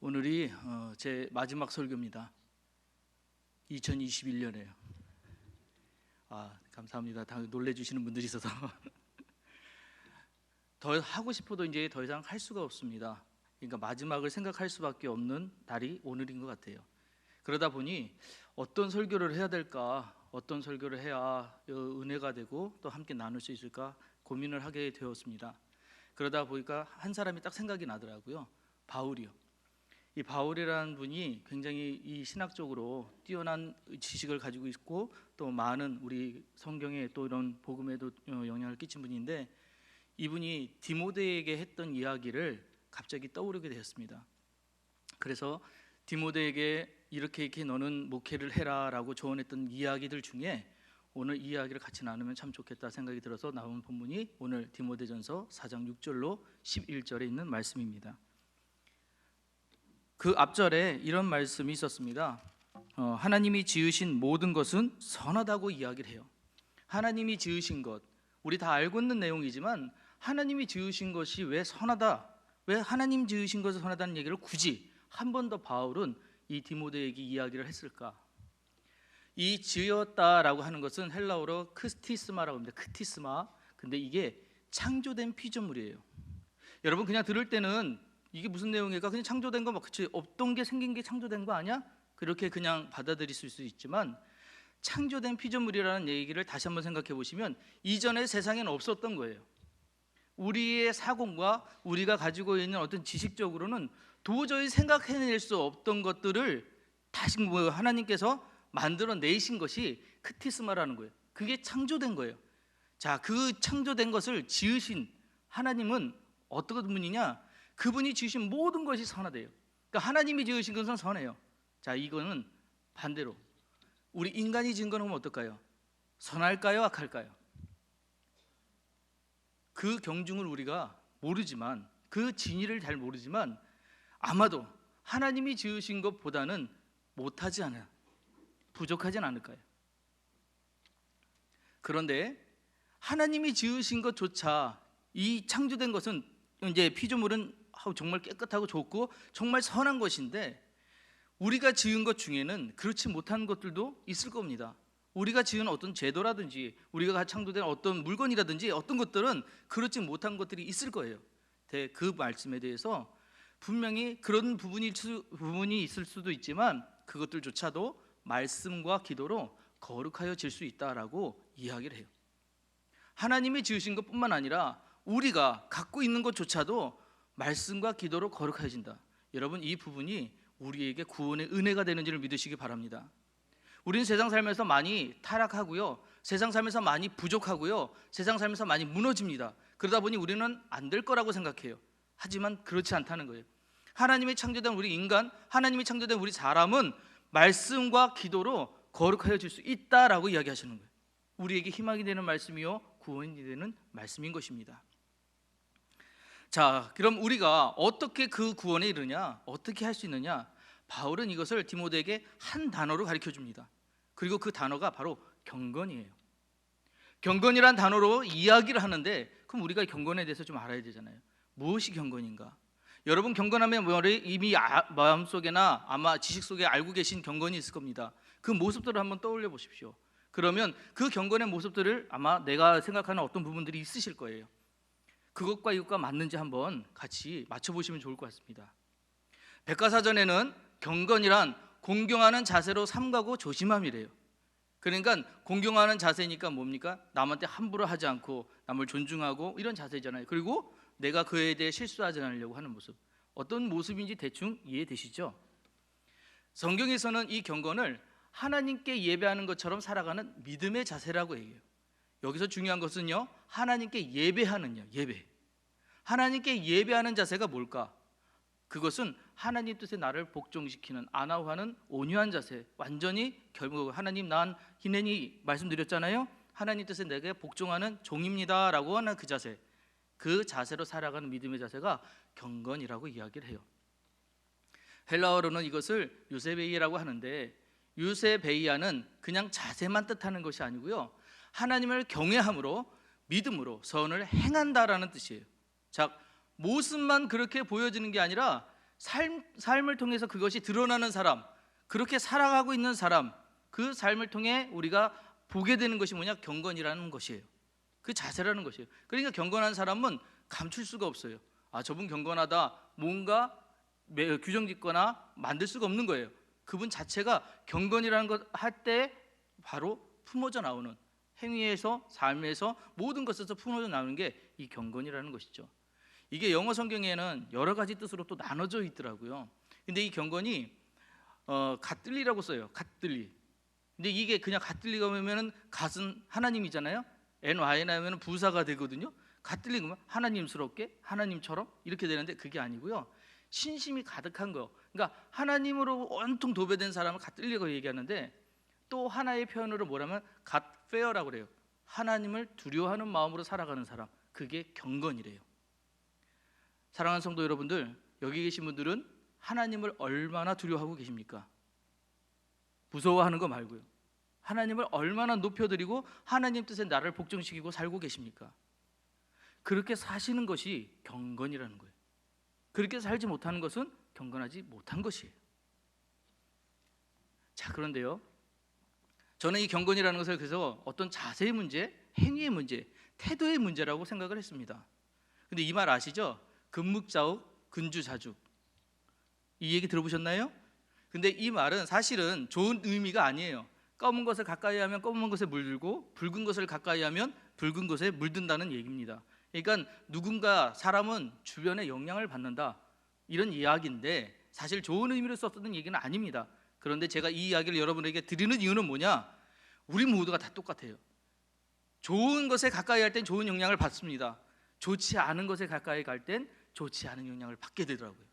오늘이 제 마지막 설교입니다. 2021년에요. 감사합니다. 다 놀래주시는 분들이 있어서 더 하고 싶어도 이제 더 이상 할 수가 없습니다. 그러니까 마지막을 생각할 수밖에 없는 날이 오늘인 것 같아요. 그러다 보니 어떤 설교를 해야 될까, 어떤 설교를 해야 은혜가 되고 또 함께 나눌 수 있을까 고민을 하게 되었습니다. 그러다 보니까 한 사람이 딱 생각이 나더라고요. 바울이요. 이 바울이라는 분이 굉장히 이 신학적으로 뛰어난 지식을 가지고 있고 또 많은 우리 성경에 또 이런 복음에도 영향을 끼친 분인데, 이분이 디모데에게 했던 이야기를 갑자기 떠오르게 되었습니다. 그래서 디모데에게 이렇게 너는 목회를 해라라고 조언했던 이야기들 중에 오늘 이 이야기를 같이 나누면 참 좋겠다 생각이 들어서 나온 본문이 오늘 디모데전서 4장 6절로 11절에 있는 말씀입니다. 그 앞절에 이런 말씀이 있었습니다. 하나님이 지으신 모든 것은 선하다고 이야기를 해요. 하나님이 지으신 것, 우리 다 알고 있는 내용이지만 하나님이 지으신 것이 왜 선하다, 왜 하나님 지으신 것이 선하다는 얘기를 굳이 한 번 더 바울은 이 디모데에게 이야기를 했을까? 이 지었다라고 하는 것은 헬라어로 크티스마라고 합니다. 크티스마. 근데 이게 창조된 피조물이에요. 여러분 그냥 들을 때는 이게 무슨 내용일까? 그냥 창조된 거 막 그치, 없던 게 생긴 게 창조된 거 아니야? 그렇게 그냥 받아들일 수 있지만 창조된 피조물이라는 얘기를 다시 한번 생각해 보시면 이전에 세상에는 없었던 거예요. 우리의 사고과 우리가 가지고 있는 어떤 지식적으로는 도저히 생각해낼 수 없던 것들을 다시 하나님께서 만들어내신 것이 크티스마라는 거예요. 그게 창조된 거예요. 자, 그 창조된 것을 지으신 하나님은 어떤 분이냐? 그분이 지으신 모든 것이 선하대요. 그러니까 하나님이 지으신 것은 선해요. 자, 이거는 반대로 우리 인간이 지은 거는 어떨까요? 선할까요? 악할까요? 그 경중을 우리가 모르지만, 그 진위를 잘 모르지만 아마도 하나님이 지으신 것보다는 못하지 않아요. 부족하진 않을까요? 그런데 하나님이 지으신 것조차, 이 창조된 것은 이제 피조물은 정말 깨끗하고 좋고 정말 선한 것인데, 우리가 지은 것 중에는 그렇지 못한 것들도 있을 겁니다. 우리가 지은 어떤 제도라든지 우리가 창조된 어떤 물건이라든지 어떤 것들은 그렇지 못한 것들이 있을 거예요. 그 말씀에 대해서 분명히 그런 부분이 있을 수도 있지만 그것들조차도 말씀과 기도로 거룩하여질 수 있다라고 이야기를 해요. 하나님이 지으신 것뿐만 아니라 우리가 갖고 있는 것조차도 말씀과 기도로 거룩해진다. 여러분, 이 부분이 우리에게 구원의 은혜가 되는지를 믿으시기 바랍니다. 우리는 세상 살면서 많이 타락하고요, 세상 살면서 많이 부족하고요, 세상 살면서 많이 무너집니다. 그러다 보니 우리는 안 될 거라고 생각해요. 하지만 그렇지 않다는 거예요. 하나님이 창조된 우리 인간, 하나님이 창조된 우리 사람은 말씀과 기도로 거룩해질 수 있다라고 이야기하시는 거예요. 우리에게 희망이 되는 말씀이요, 구원이 되는 말씀인 것입니다. 자, 그럼 우리가 어떻게 그 구원에 이르냐, 어떻게 할 수 있느냐? 바울은 이것을 디모데에게 한 단어로 가르쳐 줍니다. 그리고 그 단어가 바로 경건이에요. 경건이란 단어로 이야기를 하는데, 그럼 우리가 경건에 대해서 좀 알아야 되잖아요. 무엇이 경건인가? 여러분, 경건하면 이미 마음속에나 아마 지식 속에 알고 계신 경건이 있을 겁니다. 그 모습들을 한번 떠올려 보십시오. 그러면 그 경건의 모습들을 아마 내가 생각하는 어떤 부분들이 있으실 거예요. 그것과 이것과 맞는지 한번 같이 맞춰보시면 좋을 것 같습니다. 백과사전에는 경건이란 공경하는 자세로 삼가고 조심함이래요. 그러니까 공경하는 자세니까 뭡니까? 남한테 함부로 하지 않고 남을 존중하고 이런 자세잖아요. 그리고 내가 그에 대해 실수하지 않으려고 하는 모습, 어떤 모습인지 대충 이해되시죠? 성경에서는 이 경건을 하나님께 예배하는 것처럼 살아가는 믿음의 자세라고 얘기해요. 여기서 중요한 것은요, 하나님께 예배하는 예배. 하나님께 예배하는 자세가 뭘까? 그것은 하나님 뜻에 나를 복종시키는, 아나우하는 온유한 자세. 완전히 결국 하나님 난 히네니 말씀드렸잖아요. 하나님 뜻에 내게 복종하는 종입니다 라고 하는 그 자세, 그 자세로 살아가는 믿음의 자세가 경건이라고 이야기를 해요. 헬라어로는 이것을 유세베이라고 하는데, 유세베이아는 그냥 자세만 뜻하는 것이 아니고요, 하나님을 경외함으로 믿음으로 선을 행한다라는 뜻이에요. 자, 모습만 그렇게 보여지는 게 아니라 삶을 통해서 그것이 드러나는 사람, 그렇게 살아가고 있는 사람, 그 삶을 통해 우리가 보게 되는 것이 뭐냐? 경건이라는 것이에요. 그 자세라는 것이에요. 그러니까 경건한 사람은 감출 수가 없어요. 아, 저분 경건하다, 뭔가 규정 짓거나 만들 수가 없는 거예요. 그분 자체가 경건이라는 것 할 때 바로 품어져 나오는, 행위에서, 삶에서, 모든 것에서 품어져 나오는 게 이 경건이라는 것이죠. 이게 영어 성경에는 여러 가지 뜻으로 또 나눠져 있더라고요. 근데 이 경건이 갓들리라고 써요. 갓들리. 근데 이게 그냥 갓들리가 오면은 갓은 하나님이잖아요. NY 나오면 부사가 되거든요. 갓들리 그러면 하나님스럽게, 하나님처럼 이렇게 되는데 그게 아니고요. 신심이 가득한 거. 그러니까 하나님으로 온통 도배된 사람을 갓들리라고 얘기하는데, 또 하나의 표현으로 뭐라면 갓페어라고 그래요. 하나님을 두려워하는 마음으로 살아가는 사람. 그게 경건이래요. 사랑하는 성도 여러분들, 여기 계신 분들은 하나님을 얼마나 두려워하고 계십니까? 무서워하는 거 말고요. 하나님을 얼마나 높여드리고 하나님 뜻에 나를 복종시키고 살고 계십니까? 그렇게 사시는 것이 경건이라는 거예요. 그렇게 살지 못하는 것은 경건하지 못한 것이에요. 자, 그런데요, 저는 이 경건이라는 것을 그래서 어떤 자세의 문제, 행위의 문제, 태도의 문제라고 생각을 했습니다. 근데 이 말 아시죠? 금묵자욱, 근주자죽. 이 얘기 들어보셨나요? 근데 이 말은 사실은 좋은 의미가 아니에요. 검은 것을 가까이 하면 검은 것에 물들고 붉은 것을 가까이 하면 붉은 것에 물든다는 얘기입니다. 그러니까 누군가, 사람은 주변에 영향을 받는다, 이런 이야기인데 사실 좋은 의미로 썼던 얘기는 아닙니다. 그런데 제가 이 이야기를 여러분에게 드리는 이유는 뭐냐? 우리 모두가 다 똑같아요. 좋은 것에 가까이 할 땐 좋은 영향을 받습니다. 좋지 않은 것에 가까이 갈 땐 좋지 않은 영향을 받게 되더라고요.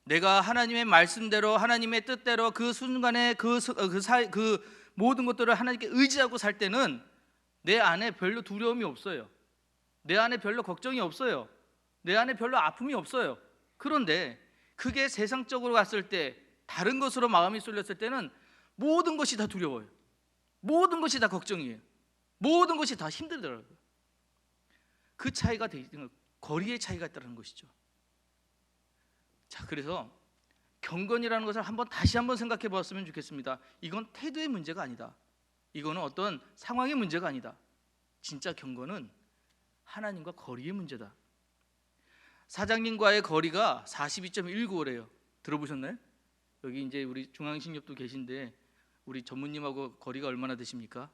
내가 하나님의 말씀대로, 하나님의 뜻대로 그 순간에 그 모든 것들을 하나님께 의지하고 살 때는 내 안에 별로 두려움이 없어요. 내 안에 별로 걱정이 없어요. 내 안에 별로 아픔이 없어요. 그런데 그게 세상적으로 갔을 때, 다른 것으로 마음이 쏠렸을 때는 모든 것이 다 두려워요. 모든 것이 다 걱정이에요. 모든 것이 다 힘들더라고요. 그 차이가 거리의 차이가 있다는 것이죠. 자, 그래서 경건이라는 것을 다시 한번 생각해 보았으면 좋겠습니다. 이건 태도의 문제가 아니다. 이거는 어떤 상황의 문제가 아니다. 진짜 경건은 하나님과 거리의 문제다. 사장님과의 거리가 42.195래요. 들어보셨나요? 여기 이제 우리 중앙신협도 계신데 우리 전무님하고 거리가 얼마나 되십니까?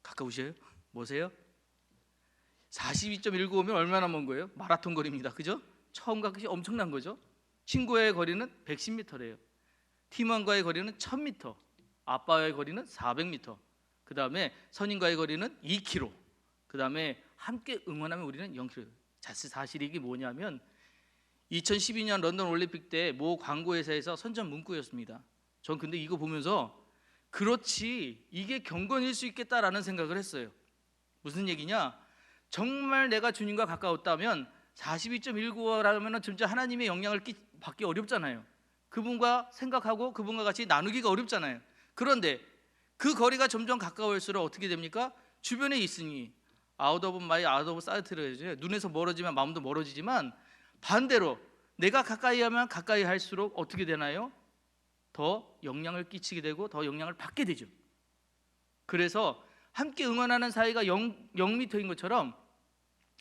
가까우세요? 뭐세요? 42.195면 얼마나 먼 거예요? 마라톤 거리입니다. 그죠? 처음과 끝이 엄청난 거죠. 친구와의 거리는 110m래요. 팀원과의 거리는 1000m, 아빠와의 거리는 400m, 그 다음에 선임과의 거리는 2km, 그 다음에 함께 응원하면 우리는 0km. 자, 사실 이게 뭐냐면 2012년 런던 올림픽 때 모 광고회사에서 선전 문구였습니다. 전 근데 이거 보면서 그렇지, 이게 경건일 수 있겠다라는 생각을 했어요. 무슨 얘기냐? 정말 내가 주님과 가까웠다면 42.195라면 진짜 하나님의 영향을 받기 어렵잖아요. 그분과 생각하고 그분과 같이 나누기가 어렵잖아요. 그런데 그 거리가 점점 가까울수록 어떻게 됩니까? 주변에 있으니 아웃 오브 마이 아웃 오브 사이트를, 눈에서 멀어지면 마음도 멀어지지만 반대로 내가 가까이 하면 가까이 할수록 어떻게 되나요? 더 영향을 끼치게 되고 더 영향을 받게 되죠. 그래서 함께 응원하는 사이가 0m인 것처럼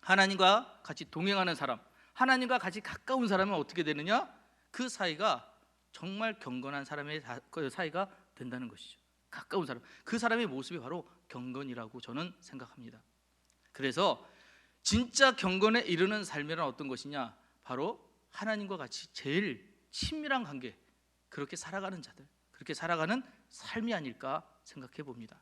하나님과 같이 동행하는 사람, 하나님과 같이 가까운 사람은 어떻게 되느냐? 그 사이가 정말 경건한 사람의 사이가 된다는 것이죠. 가까운 사람, 그 사람의 모습이 바로 경건이라고 저는 생각합니다. 그래서 진짜 경건에 이르는 삶이란 어떤 것이냐? 바로 하나님과 같이 제일 친밀한 관계, 그렇게 살아가는 자들, 그렇게 살아가는 삶이 아닐까 생각해 봅니다.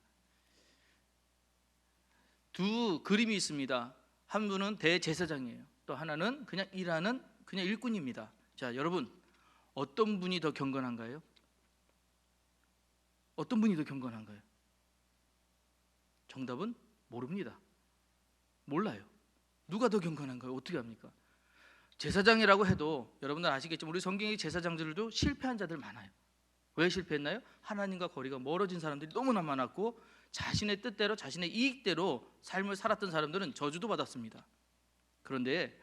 두 그림이 있습니다. 한 분은 대제사장이에요. 또 하나는 그냥 일하는 그냥 일꾼입니다. 자, 여러분, 어떤 분이 더 경건한가요? 어떤 분이 더 경건한가요? 정답은 모릅니다. 몰라요. 누가 더 경건한가요? 어떻게 합니까? 제사장이라고 해도 여러분들 아시겠지만 우리 성경의 제사장들도 실패한 자들 많아요. 왜 실패했나요? 하나님과 거리가 멀어진 사람들이 너무나 많았고 자신의 뜻대로, 자신의 이익대로 삶을 살았던 사람들은 저주도 받았습니다. 그런데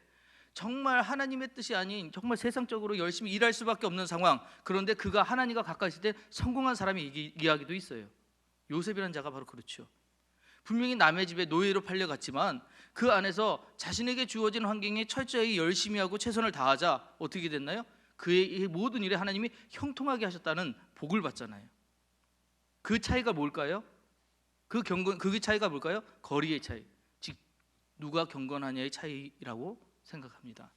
정말 하나님의 뜻이 아닌 정말 세상적으로 열심히 일할 수밖에 없는 상황. 그런데 그가 하나님과 가까이 있을 때 성공한 사람의 이야기도 있어요. 요셉이라는 자가 바로 그렇죠. 분명히 남의 집에 노예로 팔려갔지만 그 안에서 자신에게 주어진 환경에 철저히 열심히 하고 최선을 다하자 어떻게 됐나요? 그의 모든 일에 하나님이 형통하게 하셨다는 복을 받잖아요. 그 차이가 뭘까요? 그 차이가 뭘까요? 거리의 차이, 즉 누가 경건하냐의 차이라고 생각합니다.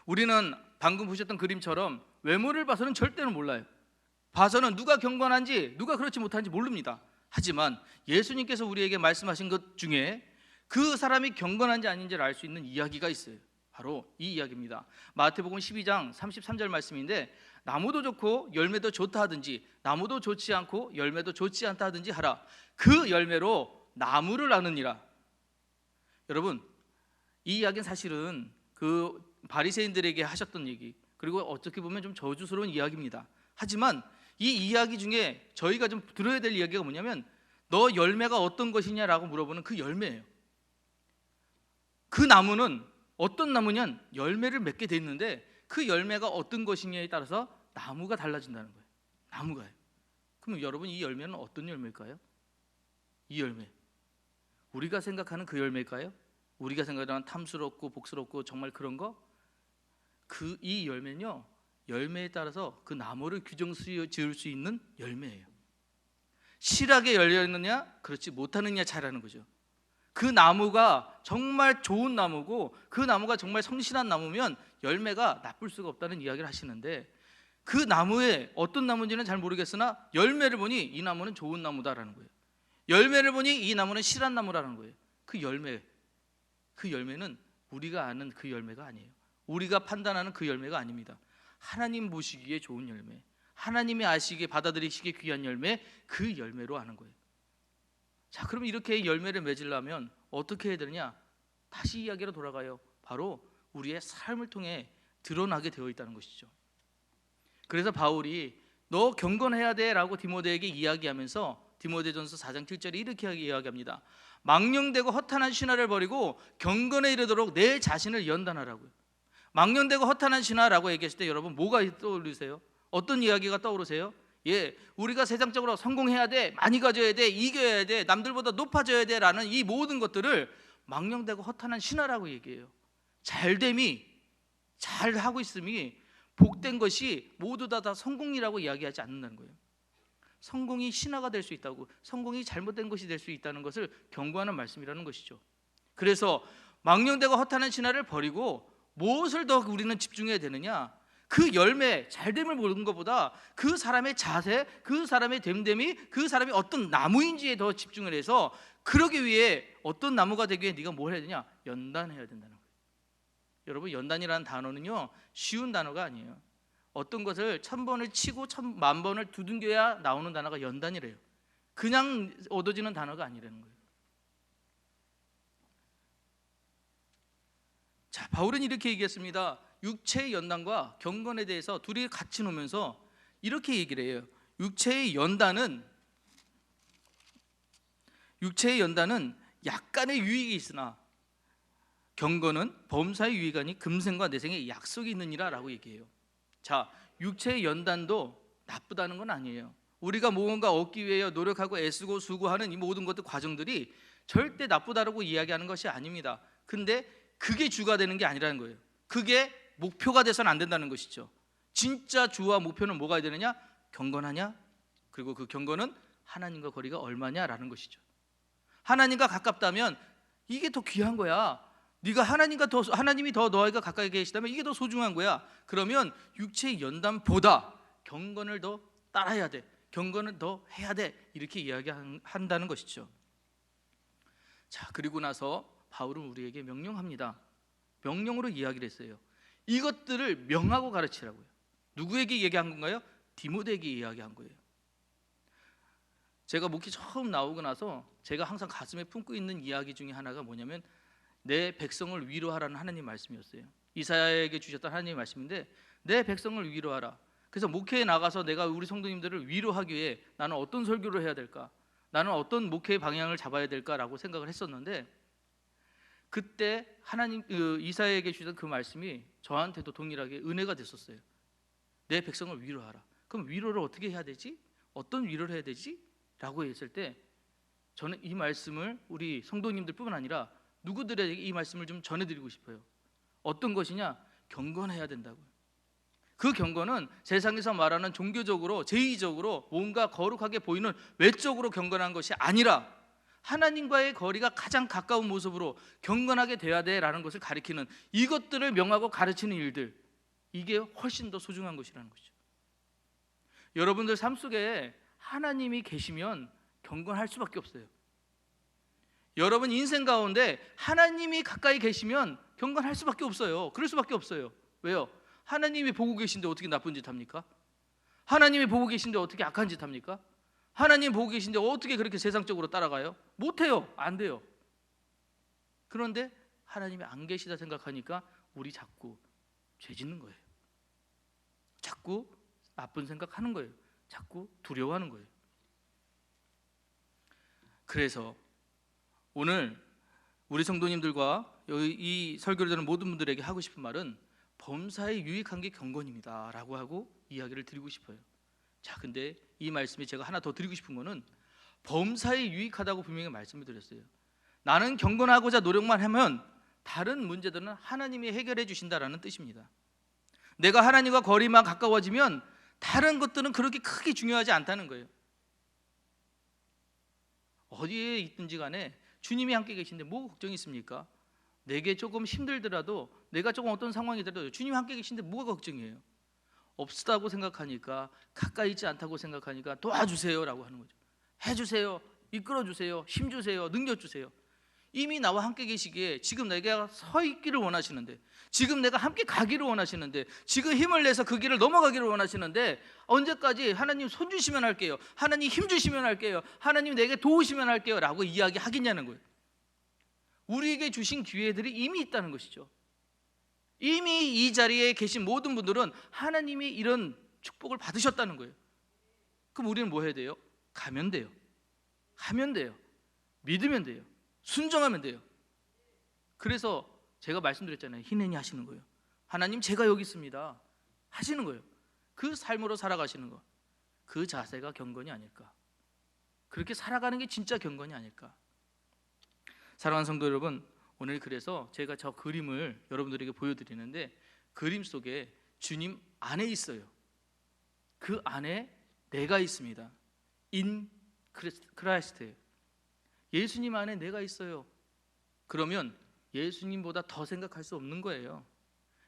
우리는 방금 보셨던 그림처럼 외모를 봐서는 절대로 몰라요. 봐서는 누가 경건한지 누가 그렇지 못한지 모릅니다. 하지만 예수님께서 우리에게 말씀하신 것 중에 그 사람이 경건한지 아닌지를 알 수 있는 이야기가 있어요. 바로 이 이야기입니다. 마태복음 12장 33절 말씀인데, 나무도 좋고 열매도 좋다 하든지 나무도 좋지 않고 열매도 좋지 않다 하든지 하라. 그 열매로 나무를 아느니라. 여러분, 이 이야기는 사실은 그 바리새인들에게 하셨던 얘기, 그리고 어떻게 보면 좀 저주스러운 이야기입니다. 하지만 이 이야기 중에 저희가 좀 들어야 될 이야기가 뭐냐면, 너 열매가 어떤 것이냐라고 물어보는 그 열매예요. 그 나무는 어떤 나무냐면 열매를 맺게 돼 있는데 그 열매가 어떤 것이냐에 따라서 나무가 달라진다는 거예요. 나무가요. 그럼 여러분, 이 열매는 어떤 열매일까요? 이 열매, 우리가 생각하는 그 열매일까요? 우리가 생각하는 탐스럽고 복스럽고 정말 그런 거? 이 열매는요, 열매에 따라서 그 나무를 규정 지을 수 있는 열매예요. 실하게 열렸느냐 그렇지 못하느냐 차이라는 거죠. 그 나무가 정말 좋은 나무고 그 나무가 정말 성실한 나무면 열매가 나쁠 수가 없다는 이야기를 하시는데, 그 나무에 어떤 나무인지는 잘 모르겠으나 열매를 보니 이 나무는 좋은 나무다라는 거예요. 열매를 보니 이 나무는 실한 나무라는 거예요. 그 열매는 우리가 아는 그 열매가 아니에요. 우리가 판단하는 그 열매가 아닙니다. 하나님 보시기에 좋은 열매, 하나님이 아시기에 받아들이시기에 귀한 열매, 그 열매로 아는 거예요. 자, 그럼 이렇게 열매를 맺으려면 어떻게 해야 되느냐? 다시 이야기로 돌아가요. 바로 우리의 삶을 통해 드러나게 되어 있다는 것이죠. 그래서 바울이 너 경건해야 돼 라고 디모데에게 이야기하면서 디모데전서 4장 7절에 이렇게 이야기합니다. 망령되고 허탄한 신화를 버리고 경건에 이르도록 내 자신을 연단하라고요. 망령되고 허탄한 신화라고 얘기했을 때 여러분 뭐가 떠오르세요? 어떤 이야기가 떠오르세요? 우리가 세상적으로 성공해야 돼, 많이 가져야 돼, 이겨야 돼, 남들보다 높아져야 돼 라는 이 모든 것들을 망령되고 허탄한 신화라고 얘기해요. 잘됨이, 잘하고 있음이, 복된 것이 모두 다 성공이라고 이야기하지 않는다는 거예요. 성공이 신화가 될 수 있다고, 성공이 잘못된 것이 될 수 있다는 것을 경고하는 말씀이라는 것이죠. 그래서 망령되고 허탄한 신화를 버리고 무엇을 더 우리는 집중해야 되느냐? 그 열매, 잘됨을 보는 것보다 그 사람의 자세, 그 사람의 됨됨이, 그 사람이 어떤 나무인지에 더 집중을 해서 그러기 위해 어떤 나무가 되기 위해 네가 뭘 해야 되냐? 연단해야 된다는 거예요. 여러분, 연단이라는 단어는요 쉬운 단어가 아니에요. 어떤 것을 1000번을 치고 1000만번을 두둥겨야 나오는 단어가 연단이래요. 그냥 얻어지는 단어가 아니라는 거예요. 자, 바울은 이렇게 얘기했습니다. 육체의 연단과 경건에 대해서 둘이 같이 놓으면서 이렇게 얘기를 해요. 육체의 연단은 약간의 유익이 있으나 경건은 범사의 유익이 아니 금생과 내생의 약속이 있느니라 라고 얘기해요. 자, 육체의 연단도 나쁘다는 건 아니에요. 우리가 무언가 얻기 위해 노력하고 애쓰고 수고하는 이 모든 것들 과정들이 절대 나쁘다라고 이야기하는 것이 아닙니다. 근데 그게 주가 되는 게 아니라는 거예요. 그게 목표가 돼서는 안 된다는 것이죠. 진짜 주와 목표는 뭐가 되느냐? 경건하냐? 그리고 그 경건은 하나님과 거리가 얼마냐라는 것이죠. 하나님과 가깝다면 이게 더 귀한 거야. 네가 하나님이 더 너희가 가까이 계시다면 이게 더 소중한 거야. 그러면 육체의 연단보다 경건을 더 따라야 돼. 경건을 더 해야 돼. 이렇게 이야기한다는 것이죠. 자, 그리고 나서 바울은 우리에게 명령합니다. 명령으로 이야기를 했어요. 이것들을 명하고 가르치라고요. 누구에게 얘기한 건가요? 디모데에게 이야기한 거예요. 제가 목회 처음 나오고 나서 제가 항상 가슴에 품고 있는 이야기 중에 하나가 뭐냐면 내 백성을 위로하라는 하나님 말씀이었어요. 이사야에게 주셨던 하나님의 말씀인데 내 백성을 위로하라. 그래서 목회에 나가서 내가 우리 성도님들을 위로하기 위해 나는 어떤 설교를 해야 될까? 나는 어떤 목회의 방향을 잡아야 될까라고 생각을 했었는데 그때 하나님 이사야에게 주신 그 말씀이 저한테도 동일하게 은혜가 됐었어요. 내 백성을 위로하라. 그럼 위로를 어떻게 해야 되지? 어떤 위로를 해야 되지? 라고 했을 때 저는 이 말씀을 우리 성도님들뿐만 아니라 누구들에게 이 말씀을 좀 전해드리고 싶어요. 어떤 것이냐? 경건해야 된다고요. 그 경건은 세상에서 말하는 종교적으로 제의적으로 뭔가 거룩하게 보이는 외적으로 경건한 것이 아니라 하나님과의 거리가 가장 가까운 모습으로 경건하게 돼야 돼라는 것을 가리키는, 이것들을 명하고 가르치는 일들, 이게 훨씬 더 소중한 것이라는 것이죠. 여러분들 삶 속에 하나님이 계시면 경건할 수밖에 없어요. 여러분 인생 가운데 하나님이 가까이 계시면 경건할 수밖에 없어요. 그럴 수밖에 없어요. 왜요? 하나님이 보고 계신데 어떻게 나쁜 짓 합니까? 하나님이 보고 계신데 어떻게 악한 짓 합니까? 하나님 보고 계신데 어떻게 그렇게 세상적으로 따라가요? 못해요. 안 돼요. 그런데 하나님이 안 계시다 생각하니까 우리 자꾸 죄 짓는 거예요. 자꾸 나쁜 생각하는 거예요. 자꾸 두려워하는 거예요. 그래서 오늘 우리 성도님들과 이 설교를 듣는 모든 분들에게 하고 싶은 말은 범사에 유익한 게 경건입니다 라고 하고 이야기를 드리고 싶어요. 자, 근데 이 말씀에 제가 하나 더 드리고 싶은 거는 범사에 유익하다고 분명히 말씀을 드렸어요. 나는 경건하고자 노력만 하면 다른 문제들은 하나님이 해결해 주신다라는 뜻입니다. 내가 하나님과 거리만 가까워지면 다른 것들은 그렇게 크게 중요하지 않다는 거예요. 어디에 있든지 간에 주님이 함께 계신데 뭐 걱정이 있습니까? 내게 조금 힘들더라도, 내가 조금 어떤 상황이더라도 주님이 함께 계신데 뭐가 걱정이에요? 없다고 생각하니까, 가까이 있지 않다고 생각하니까 도와주세요라고 하는 거죠. 해주세요, 이끌어주세요, 힘주세요, 능력주세요. 이미 나와 함께 계시기에 지금 내가 서 있기를 원하시는데, 지금 내가 함께 가기를 원하시는데, 지금 힘을 내서 그 길을 넘어가기를 원하시는데, 언제까지 하나님 손 주시면 할게요, 하나님 힘 주시면 할게요, 하나님 내게 도우시면 할게요 라고 이야기하겠냐는 거예요. 우리에게 주신 기회들이 이미 있다는 것이죠. 이미 이 자리에 계신 모든 분들은 하나님이 이런 축복을 받으셨다는 거예요. 그럼 우리는 뭐 해야 돼요? 가면 돼요. 하면 돼요. 믿으면 돼요. 순종하면 돼요. 그래서 제가 말씀드렸잖아요. 희내니 하시는 거예요. 하나님 제가 여기 있습니다 하시는 거예요. 그 삶으로 살아가시는 거, 그 자세가 경건이 아닐까. 그렇게 살아가는 게 진짜 경건이 아닐까. 사랑하는 성도 여러분, 오늘 그래서 제가 저 그림을 여러분들에게 보여드리는데, 그림 속에 주님 안에 있어요. 그 안에 내가 있습니다. In Christ예요. 예수님 안에 내가 있어요. 그러면 예수님보다 더 생각할 수 없는 거예요.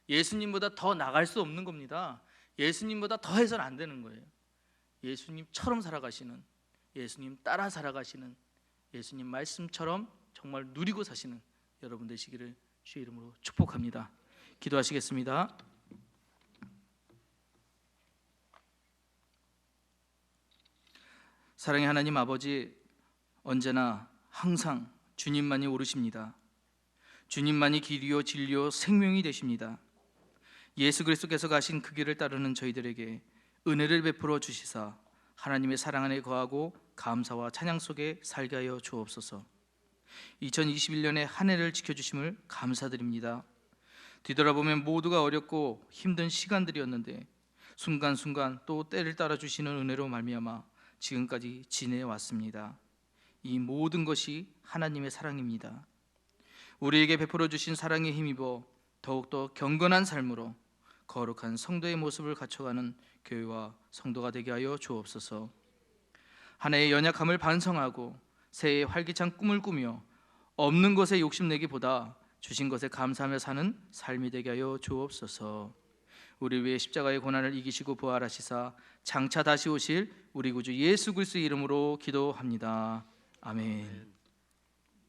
예수님보다 더 나갈 수 없는 겁니다. 예수님보다 더 해서는 안 되는 거예요. 예수님처럼 살아가시는, 예수님 따라 살아가시는, 예수님 말씀처럼 정말 누리고 사시는 여러분 되시기를 주의 이름으로 축복합니다. 기도하시겠습니다. 사랑의 하나님 아버지, 언제나 항상 주님만이 오르십니다. 주님만이 길이요 진리요 생명이 되십니다. 예수 그리스도께서 가신 그 길을 따르는 저희들에게 은혜를 베풀어 주시사 하나님의 사랑 안에 거하고 감사와 찬양 속에 살게 하여 주옵소서. 2021년의 한 해를 지켜주심을 감사드립니다. 뒤돌아보면 모두가 어렵고 힘든 시간들이었는데 순간순간 또 때를 따라 주시는 은혜로 말미암아 지금까지 지내왔습니다. 이 모든 것이 하나님의 사랑입니다. 우리에게 베풀어 주신 사랑에 힘입어 더욱더 경건한 삶으로 거룩한 성도의 모습을 갖춰가는 교회와 성도가 되게 하여 주옵소서. 한 해의 연약함을 반성하고 새해의 활기찬 꿈을 꾸며 없는 것에 욕심내기보다 주신 것에 감사하며 사는 삶이 되게 하여 주옵소서. 우리 위해 십자가의 고난을 이기시고 부활하시사 장차 다시 오실 우리 구주 예수 그리스도의 이름으로 기도합니다. 아멘.